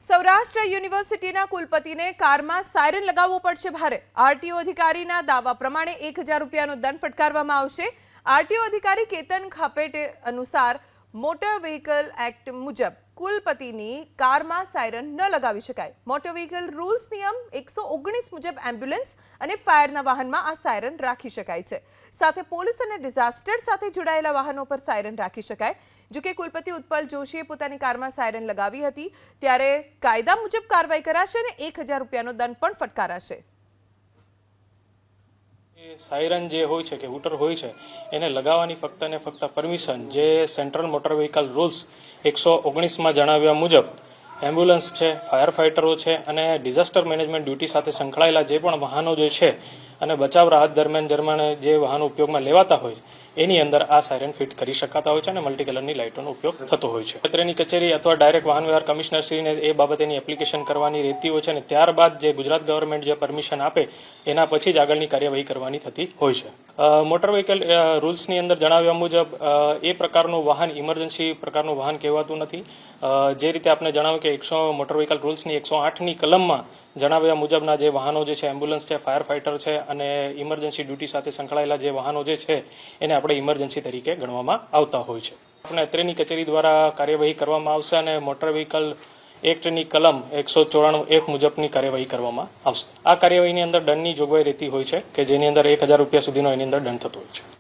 સૌરાષ્ટ્ર યુનિવર્સિટીના કુલપતિને કારમાં સાયરન લગાવવું પડશે ભારે। આરટીઓ અધિકારીના દાવા પ્રમાણે 1000 રૂપિયાનો દંડ ફટકારવામાં આવશે। આરટીઓ અધિકારી કેતન ખાપેટે અનુસાર મોટર વ્હીકલ એક્ટ મુજબ કુલપતિની કારમાં સાયરન ન લગાવી શકાય। મોટર વ્હીકલ રૂલ્સ નિયમ 119 મુજબ એમ્બ્યુલન્સ અને ફાયરના વાહનમાં આ સાયરન રાખી શકાય છે। સાથે પોલીસ અને ડિઝાસ્ટર સાથે જોડાયેલા વાહનો પર સાયરન રાખી શકાય। જો કે કુલપતિ ઉત્પલ જોશીએ પોતાની કારમાં સાયરન લગાવી હતી ત્યારે કાયદા મુજબ કાર્યવાહી કરાશે અને 1000 રૂપિયાનો દંડ પણ ફટકારાશે। સાયરન જે હોય છે કે હૂટર હોય છે એને લગાવવાની ફક્ત ને ફક્ત પરમિશન જે સેન્ટ્રલ મોટર વ્હીકલ રૂલ્સ 119માં જણાવ્યા મુજબ એમ્બ્યુલન્સ છે, ફાયર ફાઇટરો છે અને ડિઝાસ્ટર મેનેજમેન્ટ ડ્યુટી સાથે સંકળાયેલા જે પણ વાહનો જે છે અને બચાવ રાહત દરમિયાન જે વાહનો ઉપયોગમાં લેવાતા હોય એની અંદર આ સાયરન ફિટ કરી શકાતા હોય છે અને મલ્ટી કલરની લાઇટોનો ઉપયોગ થતો હોય છે। કચેરીની કચેરી અથવા ડાયરેક્ટ વાહન વ્યવહાર કમિશનરશ્રીને એ બાબતેની એપ્લિકેશન કરવાની રહેતી હોય છે અને ત્યારબાદ જે ગુજરાત ગવર્મેન્ટ જે પરમિશન આપે એના પછી જ આગળની કાર્યવાહી કરવાની થતી હોય છે। મોટર વ્હીકલ રૂલ્સની અંદર જણાવ્યા મુજબ એ પ્રકારનું વાહન ઇમરજન્સી પ્રકારનું વાહન કહેવાતું નથી। જે રીતે આપણે જણાવ્યું કે મોટર વ્હીકલ રૂલ્સની 108ની કલમમાં જણાવ્યા મુજબના જે વાહનો જે છે એમ્બ્યુલન્સ છે, ફાયર ફાઇટર છે અને ઇમરજન્સી ડ્યુટી સાથે સંકળાયેલા જે વાહનો જે છે એને આપણે ઇમરજન્સી તરીકે ગણવામાં આવતા હોય છે। આપણે અત્રેની કચેરી દ્વારા કાર્યવાહી કરવામાં આવશે અને મોટર વ્હીકલ એક્ટની કલમ 194(1) મુજબની કાર્યવાહી કરવામાં આવશે। આ કાર્યવાહીની અંદર દંડની જોગવાઈ રહેતી હોય છે કે જેની અંદર 1000 રૂપિયા સુધીનો એની અંદર દંડ થતો હોય છે।